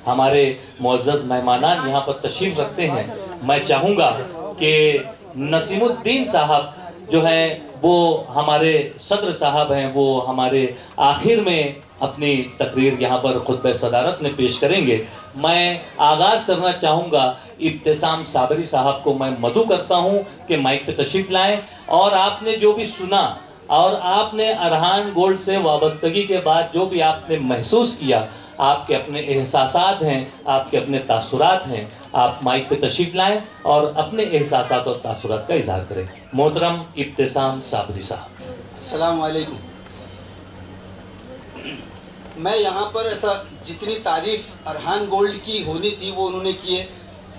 हमारे मुअज़्ज़ज़ मेहमानान यहाँ पर तशरीफ़ रखते हैं, मैं चाहूँगा कि नसीमुद्दीन साहब जो हैं वो हमारे सदर साहब हैं, वो हमारे आखिर में अपनी तकरीर यहाँ पर खुतबे सदारत में पेश करेंगे। मैं आगाज़ करना चाहूँगा, इब्तिसाम साबरी साहब को मैं मदऊ करता हूँ कि माइक पे तशरीफ़ लाएँ। और आपने जो भी सुना और आपने अरहान गोल्ड से वाबस्तगी के बाद जो भी आपने महसूस किया, आपके अपने एहसासात हैं, आपके अपने तासुरात हैं, आप माइक पे तशरीफ़ लाएँ और अपने एहसासात और तासुरात का इज़हार करें। मोहतरम इब्तिसाम साबरी साहब। अस्सलाम वालेकुम। मैं यहाँ पर ऐसा जितनी तारीफ़ अरहान गोल्ड की होनी थी वो उन्होंने की है।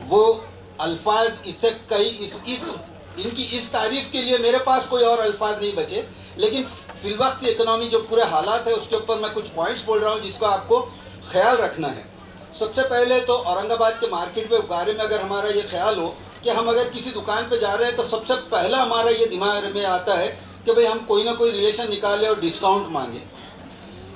वो अल्फाज इससे कई इनकी इस तारीफ़ के लिए मेरे पास कोई और अल्फाज नहीं बचे, लेकिन फिलवक्त इकनॉमी जो पूरे हालात है उसके ऊपर मैं कुछ पॉइंट्स बोल रहा हूँ जिसका आपको ख्याल रखना है। सबसे पहले तो औरंगाबाद के मार्केट के बारे में अगर हमारा ये ख्याल हो कि हम अगर किसी दुकान पे जा रहे हैं तो सबसे पहला हमारा ये दिमाग में आता है कि भाई हम कोई ना कोई रिलेशन निकालें और डिस्काउंट मांगे।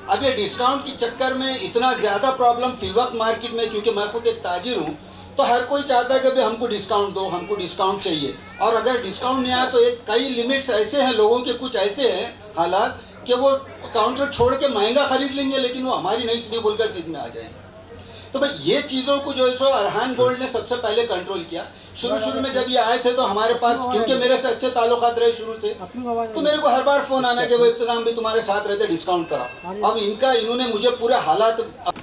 अब ये डिस्काउंट के चक्कर में इतना ज़्यादा प्रॉब्लम फिलवक्त मार्केट में, क्योंकि मैं खुद एक ताजिर हूँ, तो हर कोई चाहता है कि भाई हमको डिस्काउंट दो, हमको डिस्काउंट चाहिए। और अगर डिस्काउंट नहीं आया तो एक कई लिमिट्स ऐसे हैं, लोगों के कुछ ऐसे हैं हालात कि वो काउंटर छोड़ के महंगा खरीद लेंगे लेकिन वो हमारी नहीं सुनी बोलकर जिद में आ जाएंगे। तो भाई ये चीज़ों को जो है सो अरहान गोल्ड ने सबसे पहले कंट्रोल किया। शुरू में जब ये आए थे तो हमारे पास, क्योंकि मेरे से अच्छे ताल्लुकात रहे शुरू से, तो मेरे को हर बार फ़ोन आना कि वो इब्तिसाम भी तुम्हारे साथ रहते, डिस्काउंट कराओ। अब इन्होंने मुझे पूरे हालात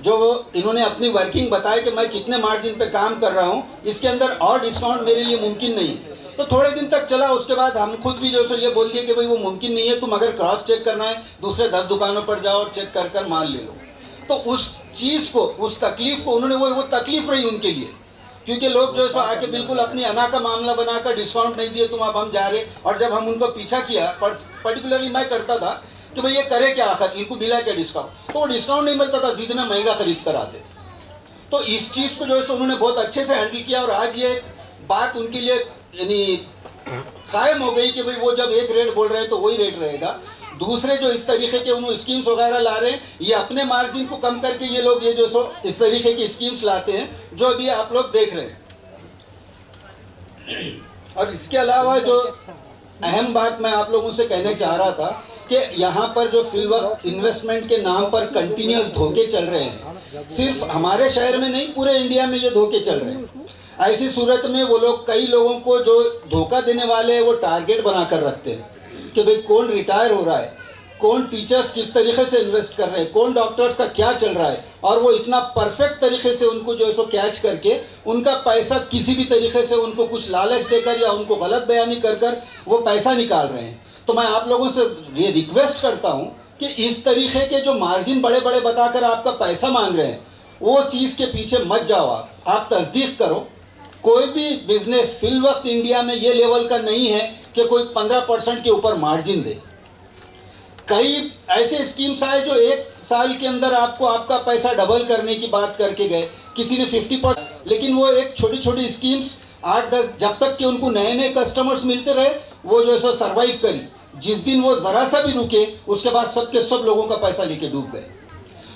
जो इन्होंने अपनी वर्किंग बताई कि मैं कितने मार्जिन पे काम कर रहा हूँ, इसके अंदर और डिस्काउंट मेरे लिए मुमकिन नहीं है। तो थोड़े दिन तक चला, उसके बाद हम खुद भी जो सो ये बोल दिए कि भाई वो मुमकिन नहीं है, तुम अगर क्रॉस चेक करना है दूसरे 10 दुकानों पर जाओ और चेक कर माल ले लो। तो उस चीज़ को, उस तकलीफ़ को उन्होंने वो तकलीफ़ रही उनके लिए, क्योंकि लोग जो है सो आके बिल्कुल अपनी अना का मामला बनाकर डिस्काउंट नहीं दिए तुम, अब हम जा रहे। और जब हम उनको पीछा किया, पर्टिकुलरली मैं करता था कि भाई ये करे क्या, आखिर इनको मिला क्या डिस्काउंट, तो वो डिस्काउंट नहीं मिलता था, सीधे में महंगा खरीद कर आते। तो इस चीज़ को जो है सो उन्होंने बहुत अच्छे से हैंडल किया और आज ये बात उनके लिए यानी कायम हो गई कि भाई वो जब एक रेट बोल रहे हैं तो वही रेट रहेगा। दूसरे जो इस तरीके के उन्होंने स्कीम्स वगैरह ला रहे हैं, ये अपने मार्जिन को कम करके ये लोग ये जो सो इस तरीके की स्कीम्स लाते हैं जो अभी आप लोग देख रहे हैं। और इसके अलावा जो अहम बात मैं आप लोगों से कहना चाह रहा था कि यहाँ पर जो फिलवक्त इन्वेस्टमेंट के नाम पर कंटिन्यूस धोखे चल रहे हैं, सिर्फ हमारे शहर में नहीं पूरे इंडिया में ये धोखे चल रहे हैं। ऐसी सूरत में वो लोग कई लोगों को जो धोखा देने वाले हैं वो टारगेट बनाकर रखते हैं कि भाई कौन रिटायर हो रहा है, कौन टीचर्स किस तरीके से इन्वेस्ट कर रहे हैं, कौन डॉक्टर्स का क्या चल रहा है, और वो इतना परफेक्ट तरीके से उनको जो है सो कैच करके उनका पैसा किसी भी तरीके से उनको कुछ लालच देकर या उनको गलत बयानी कर कर वो पैसा निकाल रहे हैं। तो मैं आप लोगों से ये रिक्वेस्ट करता हूँ कि इस तरीके के जो मार्जिन बड़े बड़े बताकर आपका पैसा मांग रहे हैं वो चीज़ के पीछे मत जाओ। आप तस्दीक करो, कोई भी बिजनेस फिलवक्त इंडिया में ये लेवल का नहीं है कि कोई 15% के ऊपर मार्जिन दे। कई ऐसे स्कीम्स आए जो एक साल के अंदर आपको आपका पैसा डबल करने की बात करके गए, किसी ने 50%, लेकिन वो एक छोटी छोटी स्कीम्स 8-10 जब तक कि उनको नए नए कस्टमर्स मिलते रहे वो जो है सो सर्वाइव करी। जिस दिन वो ज़रा सा भी रुके उसके बाद सबके सब लोगों का पैसा लेके डूब गए।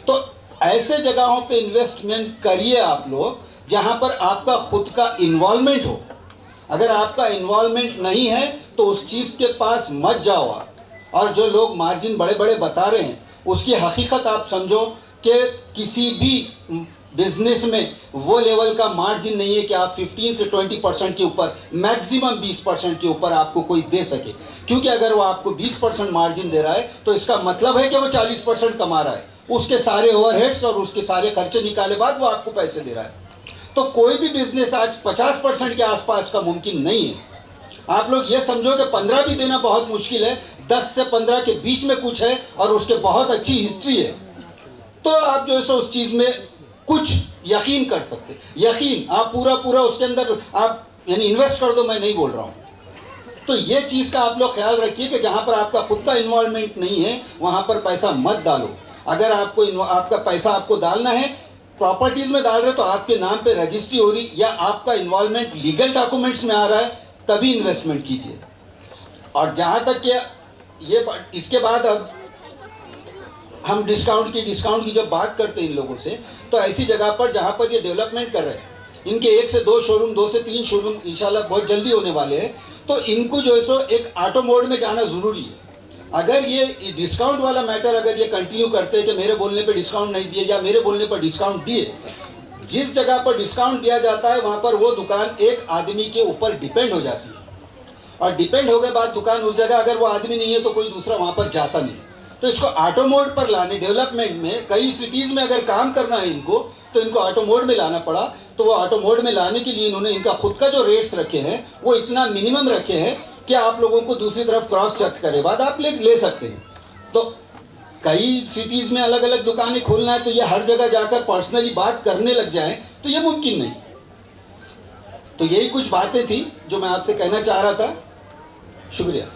तो ऐसे जगहों पे इन्वेस्टमेंट करिए आप लोग जहाँ पर आपका खुद का इन्वॉल्वमेंट हो। अगर आपका इन्वॉल्वमेंट नहीं है तो उस चीज़ के पास मत जाओ आप। और जो लोग मार्जिन बड़े बड़े बता रहे हैं उसकी हकीकत आप समझो कि किसी भी बिजनेस में वो लेवल का मार्जिन नहीं है कि आप 15 से 20% के ऊपर, मैक्सिमम 20% के ऊपर आपको कोई दे सके। क्योंकि अगर वो आपको 20% मार्जिन दे रहा है तो इसका मतलब है कि वो 40% कमा रहा है, उसके सारे ओवरहेड्स और उसके सारे खर्चे निकाले बाद वो आपको पैसे दे रहा है। तो कोई भी बिजनेस आज 50% के आसपास का मुमकिन नहीं है। आप लोग ये समझो कि 15 भी देना बहुत मुश्किल है, 10 से 15 के बीच में कुछ है और उसके बहुत अच्छी हिस्ट्री है, तो आप जो है सो उस चीज़ में कुछ यकीन कर सकते। यकीन आप पूरा उसके अंदर आप यानी इन्वेस्ट कर दो, मैं नहीं बोल रहा हूँ। तो ये चीज़ का आप लोग ख्याल रखिए कि जहाँ पर आपका खुद का इन्वॉल्वमेंट नहीं है वहाँ पर पैसा मत डालो। अगर आपको आपका पैसा आपको डालना है प्रॉपर्टीज़ में डाल रहे तो आपके नाम पे रजिस्ट्री हो रही या आपका इन्वॉल्वमेंट लीगल डॉक्यूमेंट्स में आ रहा है तभी इन्वेस्टमेंट कीजिए। और जहाँ तक कि ये इसके बाद अब हम डिस्काउंट की जब बात करते हैं इन लोगों से, तो ऐसी जगह पर जहाँ पर ये डेवलपमेंट कर रहे हैं, इनके 1 से 2 शोरूम, 2 से 3 शोरूम इंशाल्लाह बहुत जल्दी होने वाले हैं, तो इनको जो है सो एक ऑटो मोड में जाना ज़रूरी है। अगर ये डिस्काउंट वाला मैटर अगर ये कंटिन्यू करते हैं कि मेरे बोलने पे डिस्काउंट नहीं दिए या मेरे बोलने पर डिस्काउंट दिए, जिस जगह पर डिस्काउंट दिया जाता है वहाँ पर वो दुकान एक आदमी के ऊपर डिपेंड हो जाती है, और डिपेंड हो गए बाद दुकान उस जगह अगर वो आदमी नहीं है तो कोई दूसरा वहाँ पर जाता नहीं। तो इसको ऑटो मोड पर लाने, डेवलपमेंट में कई सिटीज़ में अगर काम करना है इनको, तो इनको ऑटो मोड में लाना पड़ा। तो वो ऑटो मोड में लाने के लिए इन्होंने इनका खुद का जो रेट्स रखे हैं वो इतना मिनिमम रखे हैं कि आप लोगों को दूसरी तरफ क्रॉस चेक करे बाद आप ले सकते हैं। तो कई सिटीज़ में अलग अलग दुकानें खोलना है, तो ये हर जगह जाकर पर्सनली बात करने लग जाएं तो ये मुमकिन नहीं। तो यही कुछ बातें थी जो मैं आपसे कहना चाह रहा था। शुक्रिया।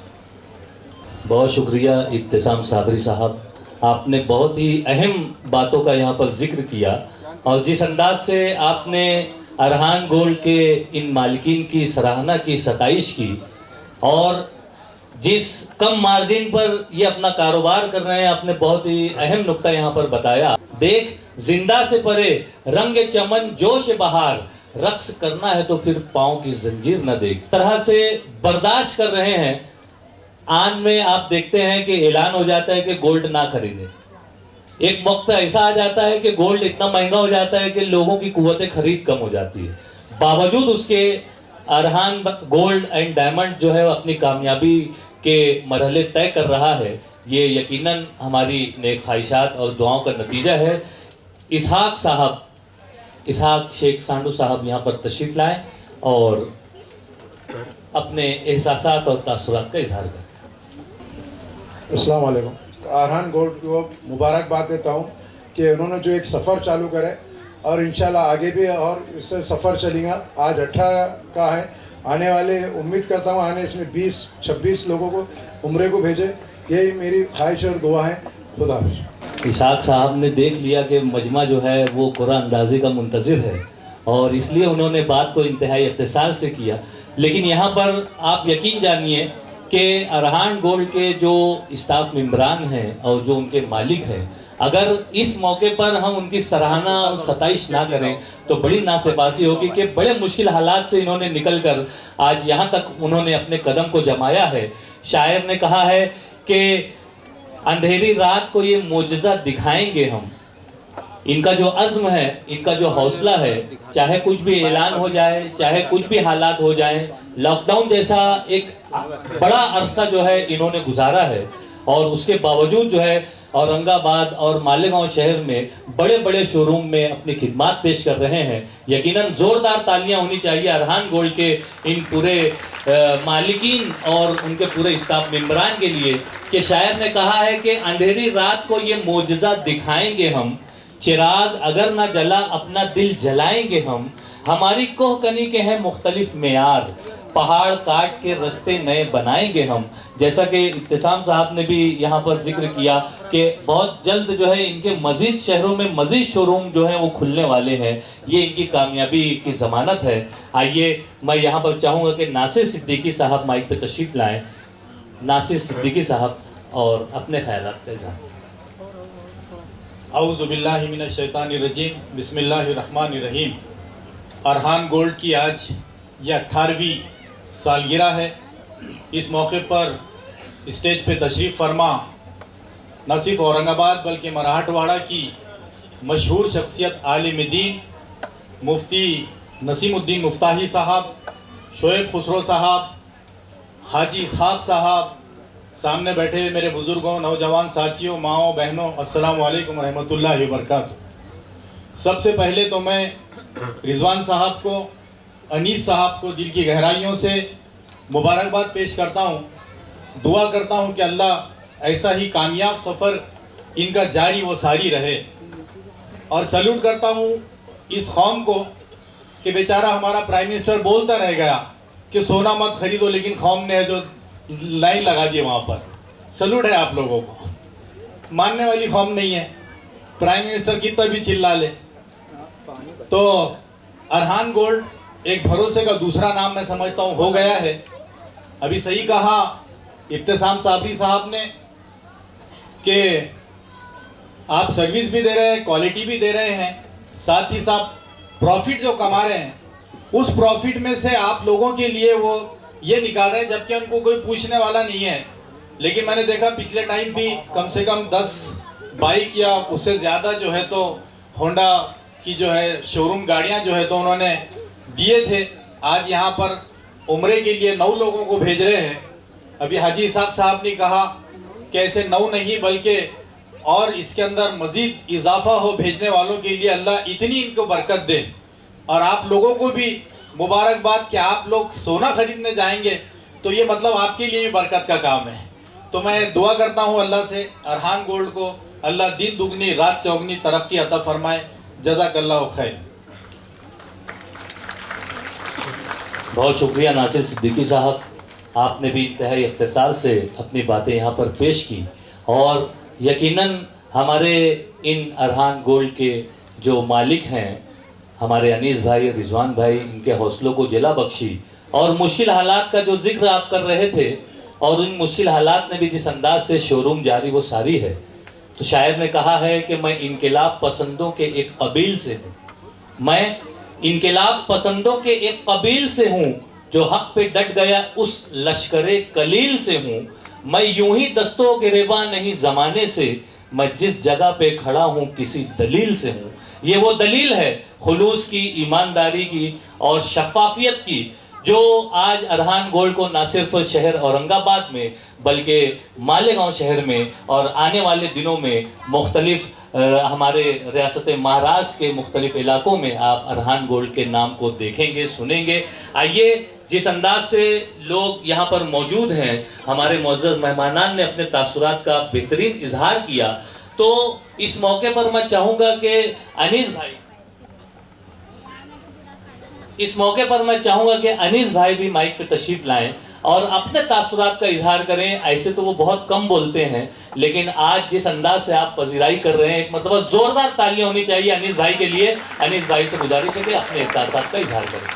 बहुत शुक्रिया इब्तिसाम साबरी साहब, आपने बहुत ही अहम बातों का यहाँ पर जिक्र किया, और जिस अंदाज से आपने अरहान गोल्ड के इन मालिकीन की सराहना की, सताइश की, और जिस कम मार्जिन पर ये अपना कारोबार कर रहे हैं, आपने बहुत ही अहम नुक्ता यहाँ पर बताया। देख जिंदा से परे रंग चमन जोश बहार, रक्स करना है तो फिर पाँव की जंजीर न देख, तरह से बर्दाश्त कर रहे हैं। आन में आप देखते हैं कि ऐलान हो जाता है कि गोल्ड ना खरीदें, एक वक्त ऐसा आ जाता है कि गोल्ड इतना महंगा हो जाता है कि लोगों की कुव्वत खरीद कम हो जाती है। बावजूद उसके अरहान गोल्ड एंड डायमंड्स जो है अपनी कामयाबी के मरहले तय कर रहा है। ये यकीनन हमारी नेक ख्वाहिशात और दुआओं का नतीजा है। इसहाक शेख सांडू साहब यहाँ पर तशरीफ़ लाएं और अपने एहसासात और तासुरात का इजहार करें। अस्सलाम वालेकुम। अरहान गोल्ड को मुबारकबाद देता हूँ कि उन्होंने जो एक सफ़र चालू करे और इंशाल्लाह आगे भी और इससे सफ़र चलेगा। आज 18 का है, आने वाले उम्मीद करता हूँ आने इसमें 20-26 लोगों को उम्रे को भेजे, यही मेरी ख्वाहिश और दुआ है। खुदा हाफ़िज़। इसाक साहब ने देख लिया कि मजमा जो है वो कुरान अंदाज़ी का मुंतज़िर है, और इसलिए उन्होंने बात को इंतहाई इख्तिसार से किया। लेकिन यहाँ पर आप यकीन जानिए कि अरहान गोल्ड के जो स्टाफ मेंबरान हैं और जो उनके मालिक हैं, अगर इस मौके पर हम उनकी सराहना और सताइश ना करें तो बड़ी नासेबासी होगी कि बड़े मुश्किल हालात से इन्होंने निकलकर आज यहाँ तक उन्होंने अपने कदम को जमाया है। शायर ने कहा है कि अंधेरी रात को ये मोजज़ा दिखाएंगे हम। इनका जो अज़्म है, इनका जो हौसला है, चाहे कुछ भी ऐलान हो जाए, चाहे कुछ भी हालात हो जाए, लॉकडाउन जैसा एक बड़ा अरसा जो है इन्होंने गुजारा है, और उसके बावजूद जो है औरंगाबाद और मालेगांव शहर में बड़े बड़े शोरूम में अपनी खिदमत पेश कर रहे हैं। यकीनन ज़ोरदार तालियां होनी चाहिए अरहान गोल्ड के इन पूरे मालिकीन और उनके पूरे स्टाफ मेंबरान के लिए कि शायर ने कहा है कि अंधेरी रात को ये मोजज़ा दिखाएंगे हम, चिराग अगर ना जला अपना दिल जलाएंगे हम, हमारी कोहकनी के हैं मुख्तलिफ मेयार, पहाड़ काट के रास्ते नए बनाएंगे हम। जैसा कि इब्तिसाम साहब ने भी यहाँ पर जिक्र किया कि बहुत जल्द जो है इनके मज़ीद शहरों में मज़ीद शोरूम जो हैं वो खुलने वाले हैं, ये इनकी कामयाबी की ज़मानत है। आइए मैं यहाँ पर चाहूँगा कि नासिर सिद्दीकी साहब माइक पे तशरीफ़ लाएँ। नासिर सिद्दीकी साहब और अपने ख़यालात का इज़हार। औज़ु बिल्लाहि मिनश शैतानिर रजीम, बिस्मिल्लाहिर रहमानिर रहीम। अरहान गोल्ड की आज यह 18वीं सालगिरह है। इस मौके पर स्टेज पे तशरीफ़ फरमा न सिर्फ औरंगाबाद बल्कि मराठवाड़ा की मशहूर शख्सियत आलिम दीन मुफ्ती नसीमुद्दीन मुफ्ताही साहब, शोएब खुसरो साहब, हाजी इसहाक साहब, सामने बैठे मेरे बुज़ुर्गों, नौजवान साथियों, माओ बहनों, अस्सलाम वालेकुम रहमतुल्लाहि व बरकातुहू। सबसे पहले तो मैं रिजवान साहब को, अनीस साहब को दिल की गहराइयों से मुबारकबाद पेश करता हूँ। दुआ करता हूँ कि अल्लाह ऐसा ही कामयाब सफ़र इनका जारी व सारी रहे, और सल्यूट करता हूँ इस कौम को कि बेचारा हमारा प्राइम मिनिस्टर बोलता रह गया कि सोना मत खरीदो, लेकिन कौम ने जो लाइन लगा दी वहाँ पर। सल्यूट है आप लोगों को, मानने वाली कौम नहीं है, प्राइम मिनिस्टर कितना भी चिल्ला ले। तो अरहान गोल्ड एक भरोसे का दूसरा नाम मैं समझता हूँ हो गया है। अभी सही कहा इब्तिसाम साबरी साहब ने कि आप सर्विस भी दे रहे हैं, क्वालिटी भी दे रहे हैं, साथ ही साथ प्रॉफिट जो कमा रहे हैं उस प्रॉफिट में से आप लोगों के लिए वो ये निकाल रहे हैं, जबकि उनको कोई पूछने वाला नहीं है। लेकिन मैंने देखा पिछले टाइम भी कम से कम 10 बाइक या उससे ज़्यादा जो है तो होंडा की जो है शोरूम गाड़ियां जो है तो उन्होंने दिए थे। आज यहाँ पर उम्रे के लिए 9 लोगों को भेज रहे हैं। अभी हाजी इसाक साहब ने कहा कि ऐसे 9 नहीं बल्कि और इसके अंदर मज़ीद इजाफा हो भेजने वालों के लिए। अल्लाह इतनी इनको बरकत दे। और आप लोगों को भी मुबारकबाद कि आप लोग सोना खरीदने जाएंगे तो ये मतलब आपके लिए भी बरकत का काम है। तो मैं दुआ करता हूँ अल्लाह से अरहान गोल्ड को अल्लाह दिन दुगनी रात चौगनी तरक्की अता फरमाए। जज़ाकल्लाहु खैर। बहुत शुक्रिया नासिर सिद्दीकी साहब, आपने भी इंतहाई इख्तिसार से अपनी बातें यहाँ पर पेश की और यकीनन हमारे इन अरहान गोल्ड के जो मालिक हैं हमारे अनीस भाई, रिजवान भाई, इनके हौसलों को जला बख्शी। और मुश्किल हालात का जो जिक्र आप कर रहे थे और उन मुश्किल हालात में भी जिस अंदाज से शोरूम जारी वो सारी है, तो शायर ने कहा है कि मैं इनकलाब पसंदों के एक कबील से हूँ, मैं इनकलाब पसंदों के एक कबील से हूँ, जो हक पे डट गया उस लश्करे कलील से हूँ, मैं यूं ही दस्तों गिरेबान नहीं ज़माने से, मैं जिस जगह पे खड़ा हूँ किसी दलील से हूँ। ये वो दलील है खुलूस की, ईमानदारी की और शफाफियत की, जो आज अरहान गोल्ड को ना सिर्फ शहर औरंगाबाद में बल्कि मालेगांव शहर में और आने वाले दिनों में मुख्तलिफ हमारे रियासत महाराष्ट्र के मुख्तलिफ इलाकों में आप अरहान गोल्ड के नाम को देखेंगे, सुनेंगे। आइए, जिस अंदाज से लोग यहाँ पर मौजूद हैं, हमारे मुअज़्ज़ज़ मेहमानान ने अपने तासुरात का बेहतरीन इजहार किया, तो इस मौके पर मैं चाहूँगा कि अनीस भाई, इस मौके पर मैं चाहूँगा कि अनीस भाई भी माइक पे तशरीफ़ लाएं और अपने तासुरात का इजहार करें। ऐसे तो वो बहुत कम बोलते हैं, लेकिन आज जिस अंदाज से आप पजीराई कर रहे हैं, एक मतलब ज़ोरदार तालियां होनी चाहिए अनीस भाई के लिए। अनीस भाई से गुजारिश है कि अपने एहसासात का इजहार करें।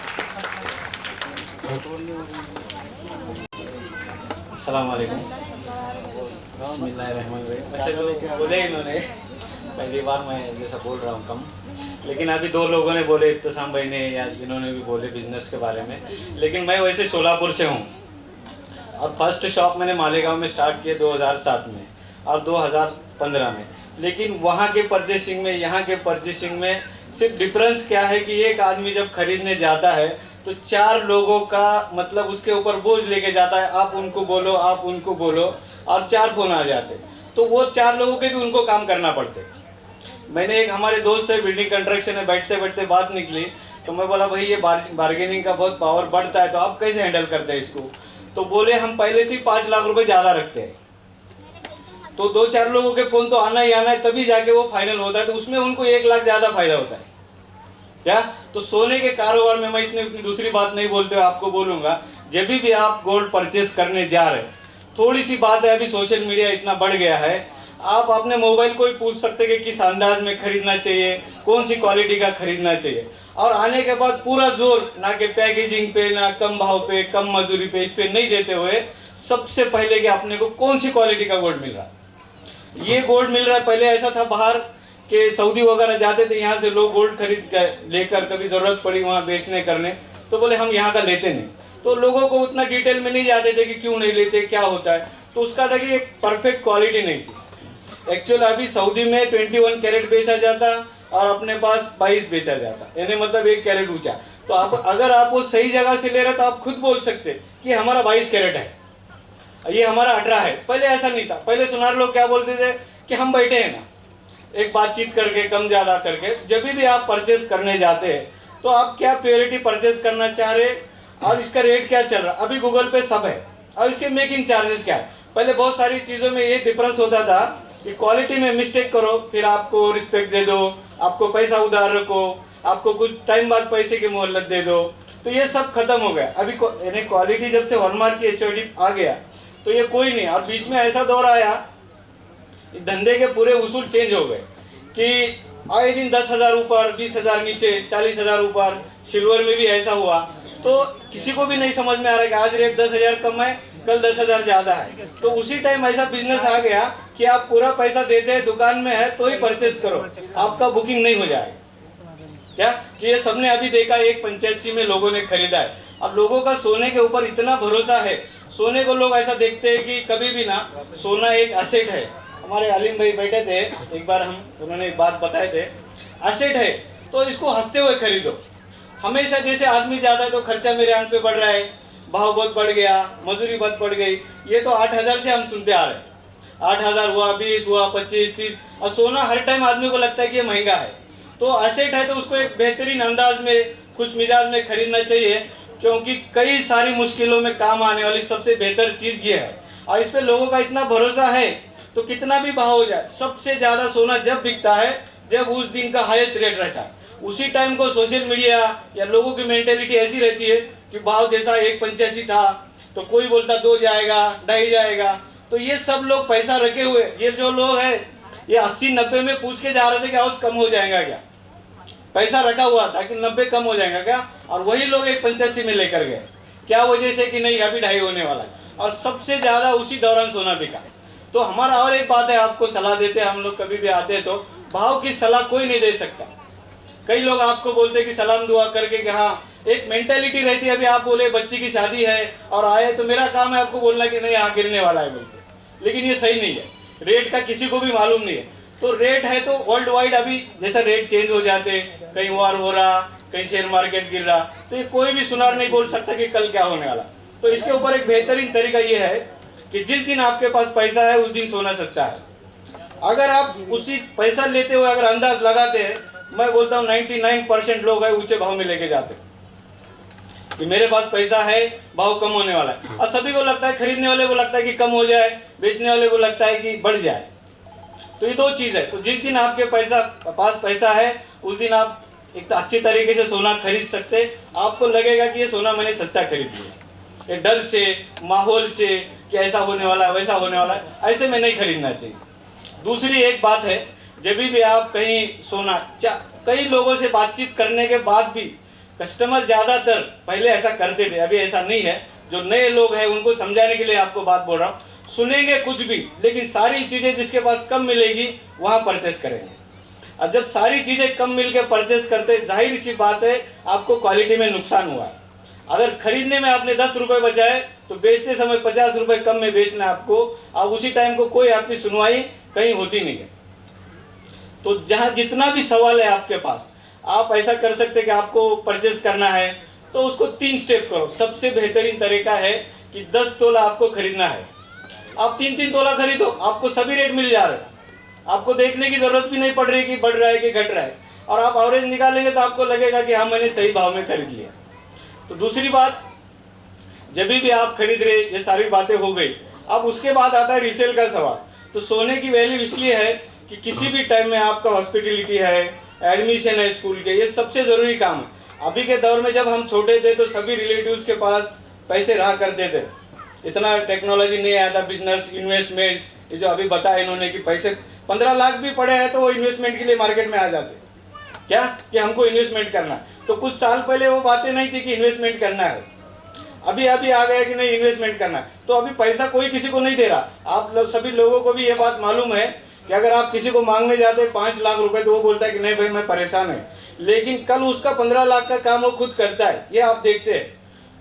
अस्सलाम वालेकुम। बिस्मिल्लाहिर्रहमानिर्रहीम। वैसे तो बोले इन्होंने, पहली बार मैं जैसा बोल रहा हूँ कम, लेकिन अभी 2 लोगों ने बोले, इब्तिसाम भाई ने या इन्होंने भी बोले बिज़नेस के बारे में। लेकिन मैं वैसे सोलापुर से हूँ और फर्स्ट शॉप मैंने मालेगांव में स्टार्ट किया 2007 में और 2015 में। लेकिन वहाँ के परचेसिंग में यहाँ के परचेसिंग में सिर्फ डिफरेंस क्या है कि एक आदमी जब खरीदने जाता है तो 4 लोगों का मतलब उसके ऊपर बोझ लेके जाता है, आप उनको बोलो, आप उनको बोलो, और 4 फोन आ जाते, तो वो 4 लोगों के भी उनको काम करना पड़ते। मैंने एक हमारे दोस्त है बिल्डिंग कंस्ट्रक्शन में, बैठते बैठते बात निकली तो मैं बोला भाई ये बार्गेनिंग का बहुत पावर बढ़ता है, तो आप कैसे हैंडल करते हैं इसको? तो बोले हम पहले से ही 5 लाख रुपए ज़्यादा रखते हैं, तो 2-4 लोगों के फ़ोन तो आना ही आना है, तभी जाके वो फाइनल होता है, तो उसमें उनको 1 लाख ज़्यादा फायदा होता है क्या? तो सोने के कारोबार में मैं इतनी दूसरी बात नहीं बोलते हुए आपको बोलूँगा, जब भी आप गोल्ड परचेस करने जा रहे हैं, थोड़ी सी बात है, अभी सोशल मीडिया इतना बढ़ गया है, आप अपने मोबाइल को ही पूछ सकते कि किस अंदाज में खरीदना चाहिए, कौन सी क्वालिटी का खरीदना चाहिए, और आने के बाद पूरा जोर ना कि पैकेजिंग पे, ना कम भाव पे, कम मजदूरी पे, इस पे नहीं देते हुए सबसे पहले कि अपने को कौन सी क्वालिटी का गोल्ड मिल रहा है। ये गोल्ड मिल रहा है, पहले ऐसा था बाहर के सऊदी वगैरह जाते थे, यहाँ से लोग गोल्ड खरीद लेकर कभी ज़रूरत पड़ी वहाँ बेचने करने, तो बोले हम यहाँ का लेते नहीं, तो लोगों को उतना डिटेल में नहीं जाते थे कि क्यों नहीं लेते, क्या होता है, तो उसका था कि एक परफेक्ट क्वालिटी नहीं थी। एक्चुअल अभी सऊदी में 21 कैरेट बेचा जाता और अपने पास 22 बेचा जाता, यानी मतलब 1 कैरेट ऊंचा। तो आप अगर आप वो सही जगह से ले रहे तो आप खुद बोल सकते कि हमारा 22 कैरेट है, ये हमारा 18 है। पहले ऐसा नहीं था, पहले सुनार लोग क्या बोलते थे कि हम बैठे हैं ना, एक बातचीत करके कम ज़्यादा करके। जब भी आप परचेस करने जाते हैं तो आप क्या प्योरिटी परचेस करना चाह रहे और इसका रेट क्या चल रहा, अभी गूगल पे सब है, और इसके मेकिंग चार्जेस क्या है। पहले बहुत सारी चीज़ों में ये डिफरेंस होता था कि क्वालिटी में मिस्टेक करो फिर आपको रिस्पेक्ट दे दो, आपको पैसा उधार रखो, आपको कुछ टाइम बाद पैसे की मोहलत दे दो, तो ये सब खत्म हो गया। अभी यानी क्वालिटी जब से हॉलमार्क की HOD आ गया तो ये कोई नहीं। और बीच में ऐसा दौर आया, धंधे के पूरे उसूल चेंज हो गए कि आए दिन 10,000 ऊपर, 20,000 नीचे, 40,000 ऊपर। सिल्वर में भी ऐसा हुआ, तो किसी को भी नहीं समझ में आ रहा है कि आज रेट 10,000 कम है, कल 10,000 ज़्यादा है। तो उसी टाइम ऐसा बिजनेस आ गया कि आप पूरा पैसा देते हैं, दुकान में है तो ही परचेस करो, आपका बुकिंग नहीं हो जाएगा। क्या कि ये सबने अभी देखा, 185 में लोगों ने खरीदा है। अब लोगों का सोने के ऊपर इतना भरोसा है, सोने को लोग ऐसा देखते हैं कि कभी भी ना, सोना एक एसेट है। हमारे अलीम भाई बैठे थे एक बार, उन्होंने एक बात बताए थे, एसेट है तो इसको हंसते हुए खरीदो। हमेशा जैसे आदमी ज़्यादा है तो खर्चा मेरे आंख पे बढ़ रहा है, भाव बहुत बढ़ गया, मजदूरी बहुत बढ़ गई, ये तो 8,000 से हम सुनते आ रहे हैं। 8,000 हुआ, 20 हुआ, 25, 30, और सोना हर टाइम आदमी को लगता है कि ये महंगा है। तो एसेट है तो उसको एक बेहतरीन अंदाज में, खुश मिजाज में खरीदना चाहिए, क्योंकि कई सारी मुश्किलों में काम आने वाली सबसे बेहतर चीज़ ये है। और इस पर लोगों का इतना भरोसा है तो कितना भी भाव हो जाए, सबसे ज़्यादा सोना जब बिकता है जब उस दिन का हाईएस्ट रेट रहता है। उसी टाइम को सोशल मीडिया या लोगों की मेंटेलिटी ऐसी रहती है कि भाव जैसा 185 था तो कोई बोलता 2 जाएगा, 2.5 जाएगा। तो ये सब लोग पैसा रखे हुए, ये जो लोग हैं ये 80-90 में पूछ के जा रहे थे कि हाउस कम हो जाएगा क्या, पैसा रखा हुआ था कि 90 कम हो जाएगा क्या, और वही लोग 185 में लेकर गए। क्या वजह से कि नहीं अभी 2.5 होने वाला है, और सबसे ज़्यादा उसी दौरान सोना बिका। तो हमारा और एक बात है, आपको सलाह देते हैं हम लोग, कभी भी आते हैं तो भाव की सलाह कोई नहीं दे सकता। कई लोग आपको बोलते हैं कि सलाम दुआ करके कि हाँ, एक मेंटेलिटी रहती है। अभी आप बोले बच्ची की शादी है और आए तो मेरा काम है आपको बोलना कि नहीं यहाँ गिरने वाला है बोलते, लेकिन ये सही नहीं है। रेट का किसी को भी मालूम नहीं है। तो रेट है तो वर्ल्ड वाइड अभी जैसा रेट चेंज हो जाते, कहीं वार हो रहा, कहीं शेयर मार्केट गिर रहा, तो ये कोई भी सुनार नहीं बोल सकता कि कल क्या होने वाला। तो इसके ऊपर एक बेहतरीन तरीका ये है कि जिस दिन आपके पास पैसा है उस दिन सोना सस्ता है। अगर आप उसी पैसा लेते हुए अगर अंदाज लगाते हैं, मैं बोलता हूँ 99% लोग है ऊंचे भाव में लेके जाते कि मेरे पास पैसा है, भाव कम होने वाला है। और सभी को लगता है, खरीदने वाले को लगता है कि कम हो जाए, बेचने वाले को लगता है कि बढ़ जाए। तो ये दो चीज़ है। तो जिस दिन आपके पास पैसा है उस दिन आप एक तो अच्छी तरीके से सोना खरीद सकते। आपको लगेगा कि ये सोना मैंने सस्ता खरीद लिया। ये डर से, माहौल से कि ऐसा होने वाला है, वैसा होने वाला है, ऐसे में नहीं खरीदना चाहिए। दूसरी एक बात है, जब भी आप कहीं सोना, कई लोगों से बातचीत करने के बाद भी कस्टमर ज़्यादातर पहले ऐसा करते थे, अभी ऐसा नहीं है। जो नए लोग हैं उनको समझाने के लिए आपको बात बोल रहा हूँ, सुनेंगे कुछ भी, लेकिन सारी चीज़ें जिसके पास कम मिलेगी वहाँ परचेस करेंगे। और जब सारी चीज़ें कम मिल के परचेस करते, जाहिर सी बात है आपको क्वालिटी में नुकसान हुआ है। अगर खरीदने में आपने 10 रुपये बचाए तो बेचते समय 50 रुपये कम में बेचना है आपको, और उसी टाइम को कोई आपकी सुनवाई कहीं होती नहीं है। तो जहाँ जितना भी सवाल है आपके पास, आप ऐसा कर सकते कि आपको परचेस करना है तो उसको 3 स्टेप करो। सबसे बेहतरीन तरीका है कि 10 तोला आपको खरीदना है, आप 3-3 तोला खरीदो, आपको सभी रेट मिल जा रहे हैं। आपको देखने की ज़रूरत भी नहीं पड़ रही कि बढ़ रहा है कि घट रहा है, और आप एवरेज निकालेंगे तो आपको लगेगा कि हाँ मैंने सही भाव में खरीद लिया। तो दूसरी बात, जब भी आप खरीद रहे, ये सारी बातें हो गई। अब उसके बाद आता है रीसेल का सवाल। तो सोने की वैल्यू इसलिए है कि किसी भी टाइम में आपका हॉस्पिटलिटी है, एडमिशन है स्कूल के, ये सबसे ज़रूरी काम है। अभी के दौर में जब हम छोटे थे तो सभी रिलेटिव्स के पास पैसे रहा करते थे, इतना टेक्नोलॉजी नहीं आया था। बिजनेस, इन्वेस्टमेंट, ये जो अभी बताया इन्होंने कि पैसे 15 लाख भी पड़े हैं तो वो इन्वेस्टमेंट के लिए मार्केट में आ जाते, क्या कि हमको इन्वेस्टमेंट करना है। तो कुछ साल पहले वो बातें नहीं थी कि इन्वेस्टमेंट करना है, अभी आ गया कि नहीं इन्वेस्टमेंट करना है। तो अभी पैसा कोई किसी को नहीं दे रहा। आप लोग सभी लोगों को भी ये बात मालूम है कि अगर आप किसी को मांगने जाते 5 लाख रुपए तो वो बोलता है कि नहीं भाई मैं परेशान है, लेकिन कल उसका 15 लाख का काम वो खुद करता है, ये आप देखते हैं।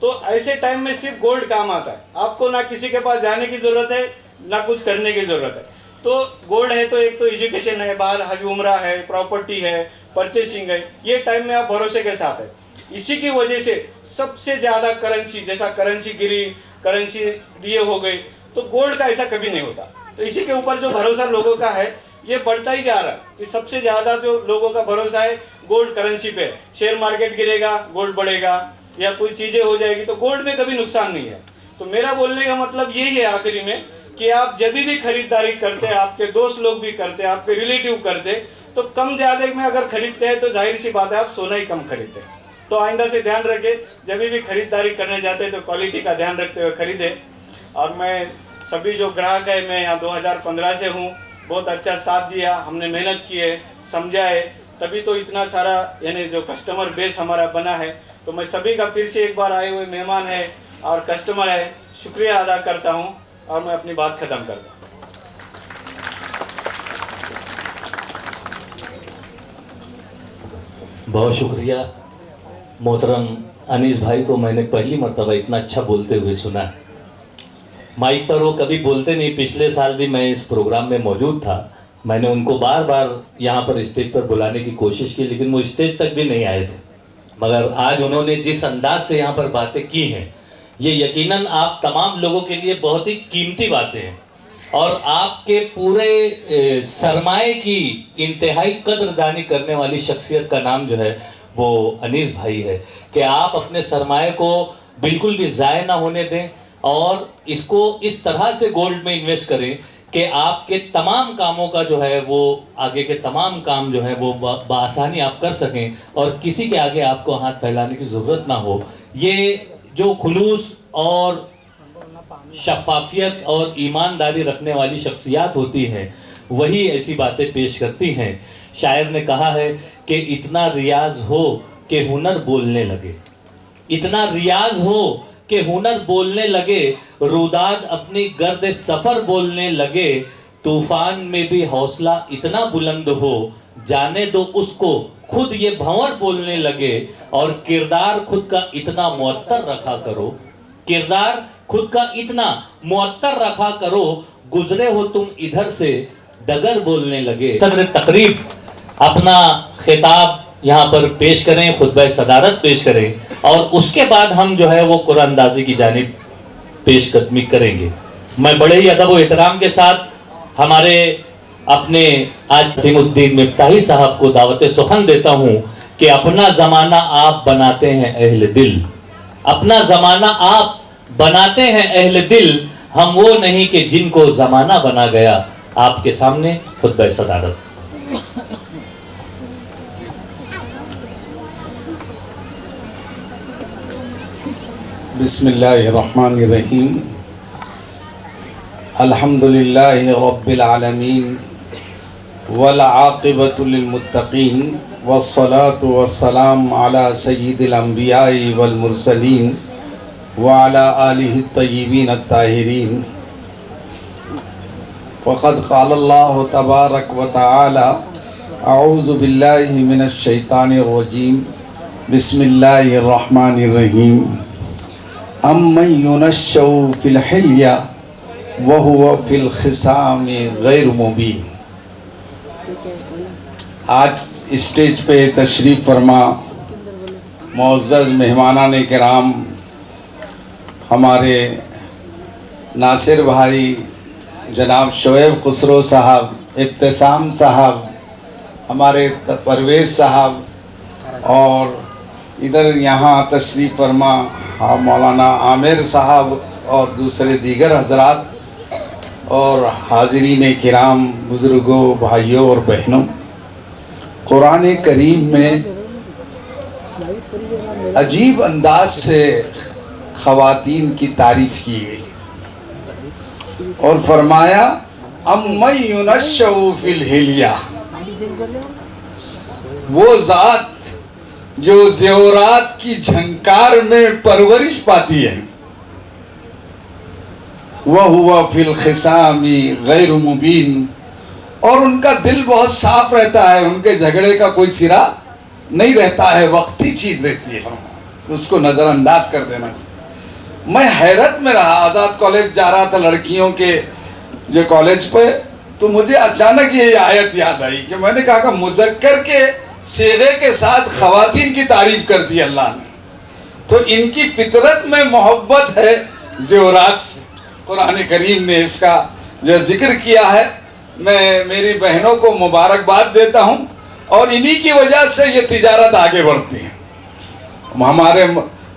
तो ऐसे टाइम में सिर्फ गोल्ड काम आता है, आपको ना किसी के पास जाने की ज़रूरत है ना कुछ करने की ज़रूरत है। तो गोल्ड है तो एक तो एजुकेशन है, बाहर हज उम्रा है, प्रॉपर्टी है, परचेसिंग है, ये टाइम में आप भरोसे के साथ है। इसी की वजह से सबसे ज़्यादा करेंसी, जैसा करेंसी गिरी, करेंसी ये हो गई, तो गोल्ड का ऐसा कभी नहीं होता। तो इसी के ऊपर जो भरोसा लोगों का है ये बढ़ता ही जा रहा है कि सबसे ज़्यादा जो लोगों का भरोसा है गोल्ड करेंसी पे। शेयर मार्केट गिरेगा, गोल्ड बढ़ेगा, या कोई चीज़ें हो जाएगी तो गोल्ड में कभी नुकसान नहीं है। तो मेरा बोलने का मतलब यही है आखिरी में कि आप जब भी खरीदारी करते हैं, आपके दोस्त लोग भी करते हैं, आपके रिलेटिव करते, तो कम ज़्यादा में अगर खरीदते हैं तो जाहिर सी बात है आप सोना ही कम खरीदते हैं। तो आइंदा से ध्यान रखें, जब भी खरीदारी करने जाते हैं तो क्वालिटी का ध्यान रखते हुए खरीदें। और मैं सभी जो ग्राहक है, मैं यहाँ 2015 से हूँ, बहुत अच्छा साथ दिया, हमने मेहनत की है, समझा है, तभी तो इतना सारा यानी जो कस्टमर बेस हमारा बना है। तो मैं सभी का फिर से एक बार आए हुए मेहमान है और कस्टमर है, शुक्रिया अदा करता हूँ और मैं अपनी बात ख़त्म करता हूँ। बहुत शुक्रिया मोहतरम अनीस भाई को मैंने पहली मर्तबा इतना अच्छा बोलते हुए सुना। माइक पर वो कभी बोलते नहीं, पिछले साल भी मैं इस प्रोग्राम में मौजूद था, मैंने उनको बार बार यहाँ पर स्टेज पर बुलाने की कोशिश की लेकिन वो स्टेज तक भी नहीं आए थे। मगर आज उन्होंने जिस अंदाज से यहाँ पर बातें की हैं, ये यकीनन आप तमाम लोगों के लिए बहुत ही कीमती बातें हैं और आपके पूरे सरमाए की इंतहाई कदरदानी करने वाली शख्सियत का नाम जो है वो अनीस भाई है कि आप अपने सरमाए को बिल्कुल भी ज़ाय ना होने दें और इसको इस तरह से गोल्ड में इन्वेस्ट करें कि आपके तमाम कामों का जो है वो आगे के तमाम काम जो है वो बआसानी आप कर सकें और किसी के आगे आपको हाथ फैलाने की ज़रूरत ना हो। ये जो खुलूस और शफाफियत और ईमानदारी रखने वाली शख्सियात होती हैं वही ऐसी बातें पेश करती हैं। शायर ने कहा है कि इतना रियाज हो कि हुनर बोलने लगे, इतना रियाज हो कि हुनर बोलने लगे, रुदाद अपनी गर्द सफ़र बोलने लगे, तूफ़ान में भी हौसला इतना बुलंद हो, जाने दो उसको खुद ये भंवर बोलने लगे, और किरदार खुद का इतना मुअत्तर रखा करो, किरदार खुद का इतना मुअत्तर रखा करो, गुजरे हो तुम इधर से डगर बोलने लगे। सदर तकरीब अपना खिताब यहाँ पर पेश करें, खुतबा सदारत पेश करें और उसके बाद हम जो है वो कुरान अंदाज़ी की जानिब पेश कदमी करेंगे। मैं बड़े ही अदब व एहतराम के साथ हमारे अपने आज नसीमुद्दीन मिफ्ताही साहब को दावत सुखन देता हूँ कि अपना ज़माना आप बनाते हैं अहले दिल, अपना ज़माना आप बनाते हैं अहले दिल, हम वो नहीं कि जिनको ज़माना बना गया। आपके सामने खुतबा सदारत। बिस्मिल्लाहिर्रहमानिर्रहीम। अल्हम्दुलिल्लाहि रब्बिल आलमीन वल आक़िबतु लिल मुत्तक़ीन वस्सलातु वस्सलाम अला सय्यिदिल अंबिया'i वल मुरसलीन व अला आलिहि तय्यिबीन अत्ताहिरीन। फ़क़द क़ाल अल्लाहु तबारक व तआला अऊज़ु बिल्लाहि मिनश शैतानिर रजीम बिस्मिल्लाहिर रहमानिर रहीम। अम्मन युनश्शउ फ़िल हिल्या व हुवा फ़िल ख़िसामी गैर मुबीन। आज स्टेज पे तशरीफ़ फरमा मुअज़्ज़ज़ मेहमानान किराम, हमारे नासिर भाई जनाब शोएब खुसरो साहब, इब्तिसाम साहब, हमारे परवेज़ साहब और इधर यहाँ तशरीफ़ फरमा मौलाना आमिर साहब और दूसरे दीगर हजरात और हाज़रीन किराम, बुज़ुर्गों, भाइयों और बहनों, कुरान करीम में अजीब अंदाज से ख़वातीन की तारीफ़ की गई और फरमाया अम्मन युनश्शउ फ़िल हिल्या, वो ज़ात जो ज़ेवरात की झंकार में परवरिश पाती है, वह हुआ फ़िल ख़िसामी गैर मुबीन, और उनका दिल बहुत साफ रहता है, उनके झगड़े का कोई सिरा नहीं रहता है, वक्ती चीज़ रहती है, उसको नज़रअंदाज कर देना चाहिए। मैं हैरत में रहा, आज़ाद कॉलेज जा रहा था लड़कियों के जो कॉलेज पे, तो मुझे अचानक ये आयत याद आई कि मैंने कहा कि मुज़क्कर के सेगे के साथ ख़वातीन की तारीफ़ कर दी अल्लाह ने, तो इनकी फितरत में मोहब्बत है ज़ेवरात से। कुरान करीम ने इसका जो जिक्र किया है, मैं मेरी बहनों को मुबारकबाद देता हूँ और इन्हीं की वजह से ये तिजारत आगे बढ़ती है। हमारे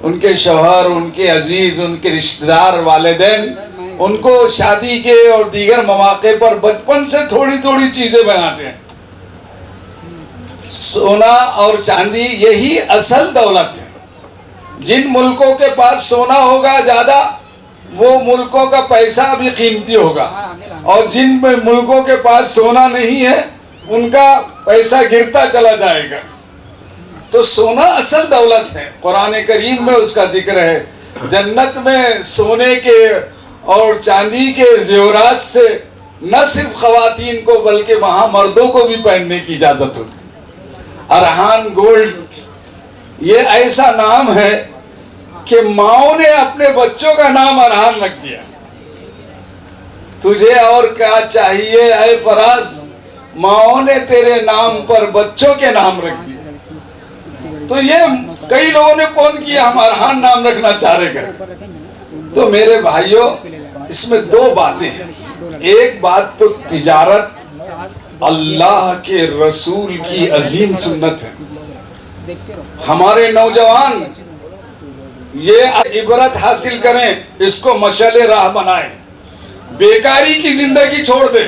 उनके शौहर, उनके अजीज़, उनके रिश्तेदार, वालिदैन उनको शादी के और दीगर मौके पर बचपन से थोड़ी थोड़ी चीज़ें बनाते हैं। सोना और चांदी यही असल दौलत है। जिन मुल्कों के पास सोना होगा ज़्यादा, वो मुल्कों का पैसा भी कीमती होगा, और जिन मुल्कों के पास सोना नहीं है उनका पैसा गिरता चला जाएगा। तो सोना असल दौलत है, कुरान करीम में उसका जिक्र है। जन्नत में सोने के और चांदी के ज़ेवरात से न सिर्फ ख़वातीन को बल्कि वहाँ मर्दों को भी पहनने की इजाज़त होगी। अरहान गोल्ड ये ऐसा नाम है कि माओ ने अपने बच्चों का नाम अरहान रख दिया। तुझे और क्या चाहिए ऐ फराज, माओ ने तेरे नाम पर बच्चों के नाम रख दिए। तो ये कई लोगों ने फोन किया हम अरहान नाम रखना चाह रहे हैं। तो मेरे भाइयों, इसमें दो बातें हैं। एक बात तो तिजारत अल्लाह के रसूल की अजीम सुन्नत है। हमारे नौजवान ये इबरत हासिल करें, इसको मशाले राह बनाएं, बेकारी की जिंदगी छोड़ दे।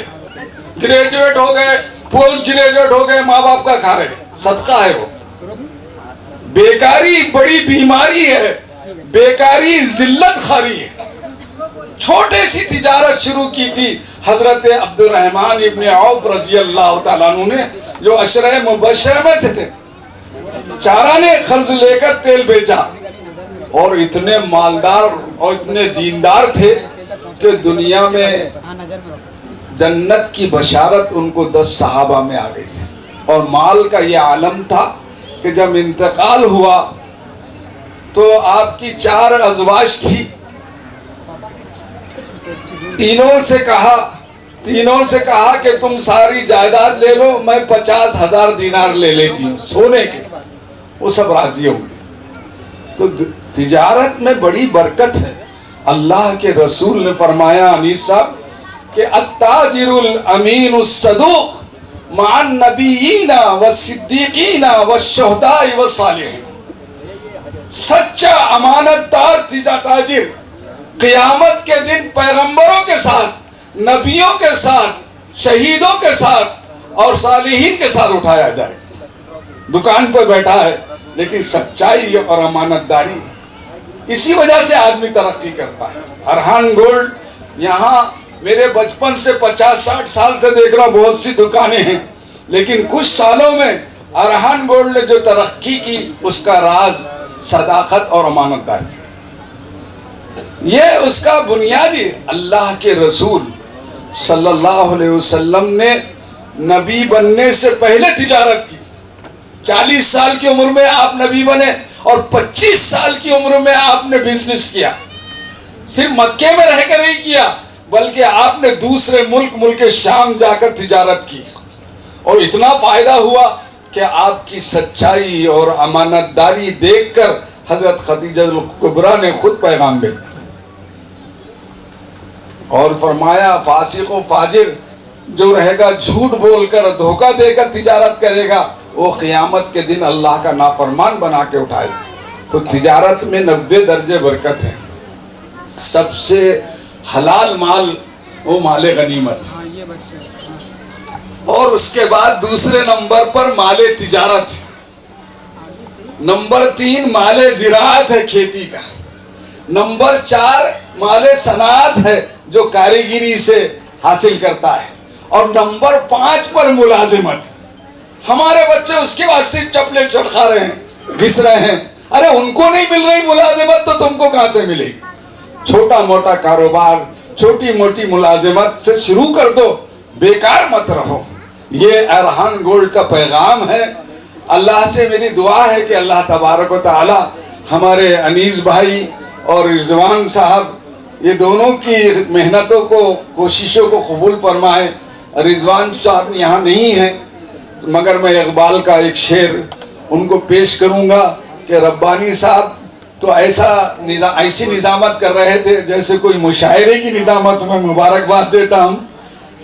ग्रेजुएट हो गए, पोस्ट ग्रेजुएट हो गए, माँ बाप का खा रहे, सदका है वो। बेकारी बड़ी बीमारी है, बेकारी जिल्लत खारी है। छोटे सी तिजारत शुरू की थी हजरत अब्दुर्रहमान इब्ने औफ रजी अल्लाह तआला अन्हु ने, जो अशरे मुबश्शर में से थे। चारा ने कर्ज लेकर तेल बेचा और इतने मालदार और इतने दीनदार थे कि दुनिया में जन्नत की बशारत उनको 10 सहाबा में आ गई थी। और माल का ये आलम था कि जब इंतकाल हुआ तो आपकी 4 अज़वाज थी। तीनों से कहा कि तुम सारी जायदाद ले लो, मैं 50,000 दीनार ले लेती हूँ सोने के। वो सब राजी होंगे। तो तिजारत में बड़ी बरकत है। अल्लाह के रसूल ने फरमाया अनीस साहब कि अत्ताजिरुल अमीन उस-सदूक माअन नबिय्यीना वस्सिद्दीकीना वश्शुहदाई वस्सालिहीन। सच्चा अमानतदार ताजिर क़यामत के दिन पैगंबरों के साथ, नबियों के साथ, शहीदों के साथ और सालिहीन के साथ उठाया जाए। दुकान पर बैठा है लेकिन सच्चाई और अमानतदारी, इसी वजह से आदमी तरक्की करता है। अरहान गोल्ड यहाँ मेरे बचपन से 50-60 साल से देख रहा हूँ, बहुत सी दुकानें हैं, लेकिन कुछ सालों में अरहान गोल्ड ने जो तरक्की की उसका राज सदाकत और अमानतदारी। ये उसका बुनियादी अल्लाह के रसूल सल्लल्लाहु अलैहि वसल्लम ने नबी बनने से पहले तिजारत की। 40 साल की उम्र में आप नबी बने और 25 साल की उम्र में आपने बिजनेस किया। सिर्फ मक्के में रहकर नहीं किया, बल्कि आपने दूसरे मुल्क शाम जाकर तिजारत की और इतना फायदा हुआ कि आपकी सच्चाई और अमानतदारी देखकर हजरत खदीजा कुबरा ने खुद पैगाम भेजा और फरमाया फासिक व फाजिर जो रहेगा, झूठ बोलकर धोखा देकर तिजारत करेगा, वो क़यामत के दिन अल्लाह का नाफरमान बना के उठाएगा। तो तिजारत में 90 दर्जे बरकत है। सबसे हलाल माल वो माले गनीमत, और उसके बाद दूसरे नंबर पर माले तिजारत, नंबर 3 माले ज़िराअत है, खेती का, नंबर 4 माले सनात है जो कारीगिरी से हासिल करता है, और नंबर 5 पर मुलाजिमत। हमारे बच्चे उसके बाद सिर्फ चपले चटखा रहे हैं, घिस रहे हैं। अरे उनको नहीं मिल रही मुलाजिमत तो तुमको कहां से मिलेगी? छोटा मोटा कारोबार, छोटी मोटी मुलाजिमत से शुरू कर दो, बेकार मत रहो। ये अरहान गोल्ड का पैगाम है। अल्लाह से मेरी दुआ है कि अल्लाह तबारक व तआला हमारे अनीस भाई और रिजवान साहब ये दोनों की मेहनतों को, कोशिशों को कबूल फरमाए। रिजवान साहब यहाँ नहीं है, मगर मैं इकबाल का एक शेर उनको पेश करूँगा कि रब्बानी साहब तो ऐसी निज़ामत कर रहे थे जैसे कोई मुशायरे की निज़ामत। में मुबारकबाद देता हूँ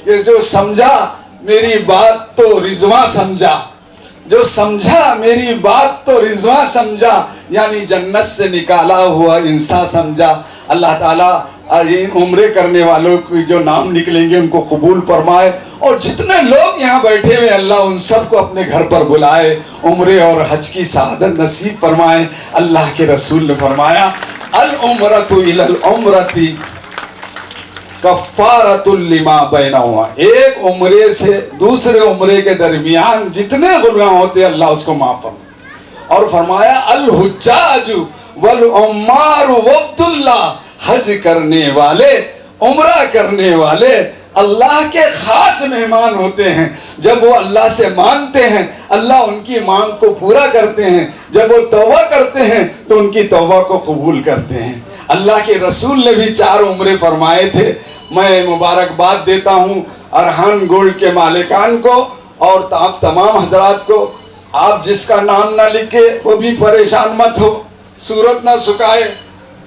कि जो समझा मेरी बात तो रिजवा समझा, जो समझा मेरी बात तो रिजवा समझा, यानी जन्नत से निकाला हुआ इंसान समझा। अल्लाह ताला इन उम्रे करने वालों की जो नाम निकलेंगे उनको कबूल फरमाए, और जितने लोग यहाँ बैठे हुए अल्लाह उन सबको अपने घर पर बुलाए, उम्रे और हज की सआदत नसीब फरमाए। अल्लाह के रसूल ने फरमाया अल उम्रतु इलल उम्रती कफ़ारतुल लिमा बैनहुमा। एक उम्रे से दूसरे उम्रे के दरमियान जितने गुनाह होते अल्लाह उसको माफ फरमाए। और फरमाया अल हुज्जाजु वल उम्मारु वब्दुल्लाह, हज करने वाले, उम्रा करने वाले अल्लाह के खास मेहमान होते हैं। जब वो अल्लाह से मांगते हैं, अल्लाह उनकी मांग को पूरा करते हैं। जब वो तौबा करते हैं तो उनकी तौबा को कबूल करते हैं। अल्लाह के रसूल ने भी 4 उम्रे फरमाए थे। मैं मुबारकबाद देता हूँ अरहान गोल्ड के मालिकान को और आप तमाम हजरात को। आप जिसका नाम ना लिखे वो भी परेशान मत हो, सूरत ना सुखाए,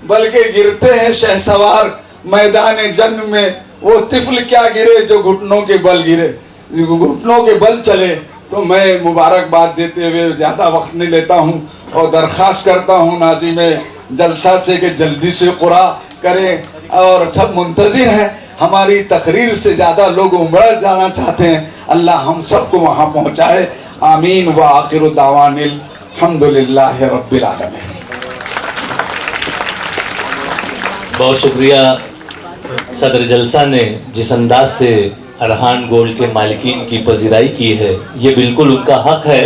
बल्कि गिरते हैं शहसवार मैदान जंग में, वो तिफल क्या गिरे जो घुटनों के बल गिरे, घुटनों के बल चले। तो मैं मुबारकबाद देते हुए ज़्यादा वक्त नहीं लेता हूँ और दरख्वास्त करता हूँ नाज़िम जलसा से कि जल्दी से क़ुरा करें। और सब मुंतज़िर हैं, हमारी तकरीर से ज़्यादा लोग उम्रा जाना चाहते हैं। अल्लाह हम सबको वहाँ पहुँचाए। आमीन व आखिर दावानिल हम्दुलिल्लाहि रब्बिल आलमीन। बहुत शुक्रिया सदर जलसा ने जिस अंदाज से अरहान गोल्ड के मालिकीन की पजीराई की है, ये बिल्कुल उनका हक है।